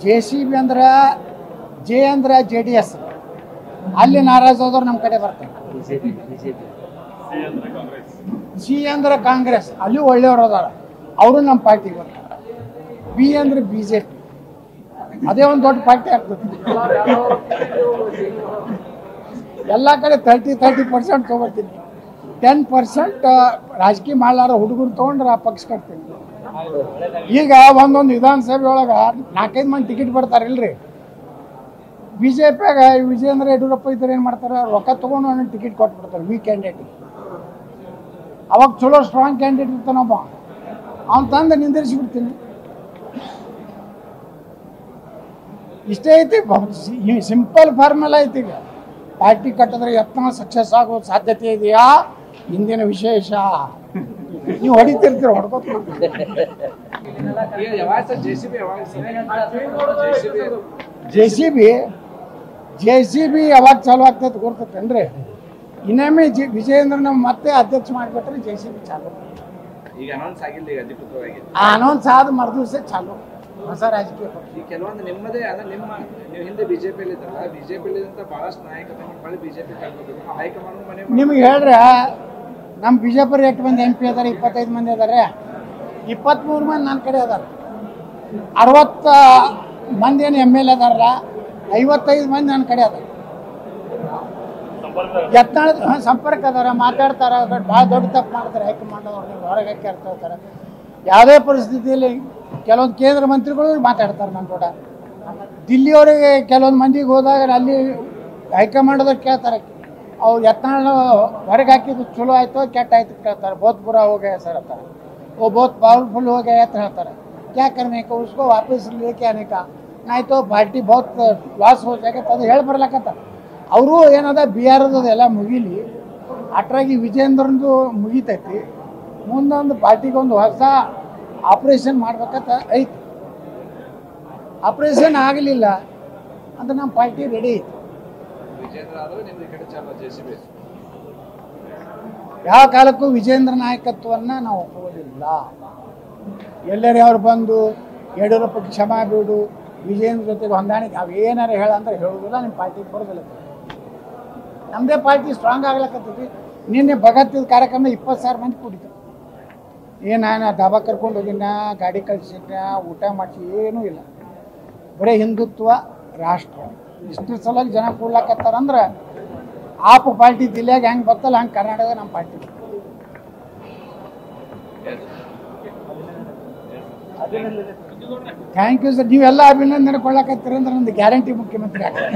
JCB ಅಂದ್ರೆ J ಅಂದ್ರೆ JDS, ಅಲ್ಲಿ ನಾರಾಜ್ ಹೋದವ್ರು ನಮ್ಮ ಕಡೆ ಬರ್ತಾರೆ. ಸಿ ಅಂದ್ರೆ ಕಾಂಗ್ರೆಸ್, ಅಲ್ಲಿ ಒಳ್ಳೆಯವರು ಅದಾರ, ಅವರು ನಮ್ಮ ಪಾರ್ಟಿಗೆ ಬರ್ತಾರೆ. ಬಿ ಅಂದ್ರೆ BJP, ಅದೇ ಒಂದು ದೊಡ್ಡ ಪಾರ್ಟಿ ಆಗ್ತದೆ. ಎಲ್ಲ ಕಡೆ 30% ತೊಗೊಳ್ತೀನಿ, 10% ರಾಜಕೀಯ ಮಾಡಲಾರ ಹುಡುಗರು ತೊಗೊಂಡ್ರೆ ಆ ಪಕ್ಷ ಕಟ್ತೀನಿ. ಈಗ ಒಂದೊಂದು ವಿಧಾನಸಭೆ ಒಳಗೆ 4-5 ಮಂದಿ ಟಿಕೆಟ್ ಬರ್ತಾರೆ ಇಲ್ರಿ. BJPಯಾಗ ವಿಜಯೇಂದ್ರ ಯಡಿಯೂರಪ್ಪ ಇದ್ರೆ ಏನು ಮಾಡ್ತಾರೆ, ರೊಕ್ಕ ತೊಗೊಂಡು ಒಂದು ಟಿಕೆಟ್ ಕೊಟ್ಬಿಡ್ತಾರೆ ವೀಕ್ ಕ್ಯಾಂಡಿಡೇಟ್. ಅವಾಗ ಚಲೋ ಸ್ಟ್ರಾಂಗ್ ಕ್ಯಾಂಡಿಡೇಟ್ ಇರ್ತಾನೊಬ್ಬ, ಅವ್ನು ತಂದು ನಿಂದಿರಿಸಿಬಿಡ್ತೀನಿ. ಇಷ್ಟೇ ಐತಿ, ಸಿಂಪಲ್ ಫಾರ್ಮುಲಾ ಐತಿ. ಈಗ ಪಾರ್ಟಿ ಕಟ್ಟಿದ್ರೆ ಯತ್ನ ಸಕ್ಸಸ್ ಆಗೋ ಸಾಧ್ಯತೆ ಇದೆಯಾ? ಇಂದಿನ ವಿಶೇಷ ನೀವು ಹೊಡಿತಿರ್ತೀರ, ಹೊಡ್ಕೋತ JCB ಯಾವಾಗ ಚಾಲು ಆಗ್ತೈತೆ ಗೊತ್ತೇನ್ರಿ? ಇನ್ನೊಮ್ಮೆ ವಿಜಯೇಂದ್ರ ನಾವು ಮತ್ತೆ ಅಧ್ಯಕ್ಷ ಮಾಡಿಬಿಟ್ರೆ JCB ಚಾಲು. ಆ ಅನೌನ್ಸ್ ಆದ ಮರುದಿವಸ ಚಾಲು ಹೊಸ ರಾಜಕೀಯ ಪಕ್ಷ. ಕೆಲವೊಂದು ನಿಮ್ಮದೇ ನಿಮ್ಮ ನೀವು ಹಿಂದೆ ಬಿಜೆಪಿಯಲ್ಲಿ ಇದ್ದಲ್ಲ, ಬಿಜೆಪಿಯಲ್ಲಿ ಬಹಳಷ್ಟು ನಾಯಕರು ಬಿಜೆಪಿ ಹೈಕಮಾಂಡ್ ನಿಮ್ಗೆ ಹೇಳ್ರೆ, ನಮ್ಮ ಬಿಜೆಪಿ ಎಷ್ಟು ಮಂದಿ MP ಅದಾರೆ? 25 ಮಂದಿ ಅದಾರೆ. 23 ಮಂದಿ ನನ್ನ ಕಡೆ ಅದಾರ. 60 ಮಂದಿ ಏನು MLA ಅದಾರಲ್ಲ, 55 ಮಂದಿ ನನ್ನ ಕಡೆ ಅದಾರ. ಯತ್ನಾಳ ಸಂಪರ್ಕ ಅದಾರ, ಮಾತಾಡ್ತಾರ. ಭಾಳ ದೊಡ್ಡ ತಪ್ಪು ಮಾಡ್ತಾರೆ ಹೈಕಮಾಂಡ್ ಅವ್ರು, ಹೊರಗೆ ಹಾಕಿ ಇರ್ತಾರೆ. ಯಾವುದೇ ಪರಿಸ್ಥಿತಿಯಲ್ಲಿ ಕೆಲವೊಂದು ಕೇಂದ್ರ ಮಂತ್ರಿಗಳು ಮಾತಾಡ್ತಾರೆ ನನ್ನ ಕೂಡ. ದಿಲ್ಲಿಯವರಿಗೆ ಕೆಲವೊಂದು ಮಂದಿಗೆ ಹೋದಾಗ ಅಲ್ಲಿ ಹೈಕಮಾಂಡದವ್ರು ಕೇಳ್ತಾರೆ, ಅವ್ರು ಯತ್ನಾಳ ಹೊರಗೆ ಹಾಕಿದ್ದು ಚಲೋ ಆಯಿತು ಕೆಟ್ಟ ಆಯ್ತು ಕೇಳ್ತಾರೆ. ಬಹುತ್ ಬುರಾ हो गया सर ಅಂತಾರೆ. वो बहुत पावरफुल हो गया ಅಂತ ಹೇಳ್ತಾರೆ. क्या करने का उसको वापस लेके आने का, नहीं तो पार्टी बहुत लॉस हो जाएगा ಅದು ಹೇಳಿ ಬರ್ಲಕ್ಕತ್ತ. ಅವರು ಏನದ ಬಿಹಾರದ್ದು ಎಲ್ಲ ಮುಗಿಲಿ, ಅಟ್ರಾಗಿ ವಿಜಯೇಂದ್ರದ್ದು ಮುಗಿತೈತಿ. ಮುಂದೊಂದು ಪಾರ್ಟಿಗೆ ಒಂದು ಹೊಸ ಆಪ್ರೇಷನ್ ಮಾಡ್ಬೇಕಂತ ಐತಿ. ಆಪ್ರೇಷನ್ ಆಗಲಿಲ್ಲ ಅಂದ್ರೆ ನಮ್ಮ ಪಾರ್ಟಿ ರೆಡಿ ಐತಿ. ಯಾವ ಕಾಲಕ್ಕೂ ವಿಜೇಂದ್ರ ನಾಯಕತ್ವವನ್ನು ನಾವು ಒಪ್ಪುವುದಿಲ್ಲ. ಎಲ್ಲರೇ ಅವ್ರು ಬಂದು ಯಡಿಯೂರಪ್ಪಗೆ ಕ್ಷಮಾ ಬಿಡು, ವಿಜೇಂದ್ರ ಜೊತೆಗೆ ಹೊಂದಾಣಿಕೆ ಅವೇನಾರು ಹೇಳಂದ್ರೆ ಹೇಳೋದಿಲ್ಲ. ನಿಮ್ಮ ಪಾರ್ಟಿಗೆ ಬರೋದಿಲ್ಲ. ನಮ್ಮದೇ ಪಾರ್ಟಿ ಸ್ಟ್ರಾಂಗ್ ಆಗ್ಲಕ್ಕತ್ತೈತಿ. ನಿನ್ನೆ ಭಗತ್ತಿದ ಕಾರ್ಯಕ್ರಮ 20,000 ಮಂದಿ ಕೂಡಿದ್ರು. ನಾನು ದಾಬಾ ಕರ್ಕೊಂಡು ಹೋಗಿನ, ಗಾಡಿ ಕಳಿಸಿನ, ಊಟ ಮಾಡಿಸಿ, ಏನೂ ಇಲ್ಲ. ಬರೀ ಹಿಂದುತ್ವ, ರಾಷ್ಟ್ರ ಇಷ್ಟು ಸಲ ಜನ ಕೂಡ್ಲಾಕತ್ತಾರಂದ್ರೆ ಆಪ್ ಪಾರ್ಟಿ ಜಿಲ್ಲೆಯಾಗ ಹೆಂಗೆ ಬರ್ತಲ್ಲ ಹಂಗೆ ಕರ್ನಾಟಕದ ನಮ್ಮ ಪಾರ್ಟಿ. Thank you sir. ನೀವೆಲ್ಲ ಅಭಿನಂದನೆ ಕೊಳ್ಳಾಕತ್ತೀರಂದ್ರೆ ನಂದು ಗ್ಯಾರಂಟಿ ಮುಖ್ಯಮಂತ್ರಿ ಆಗ್ತದೆ.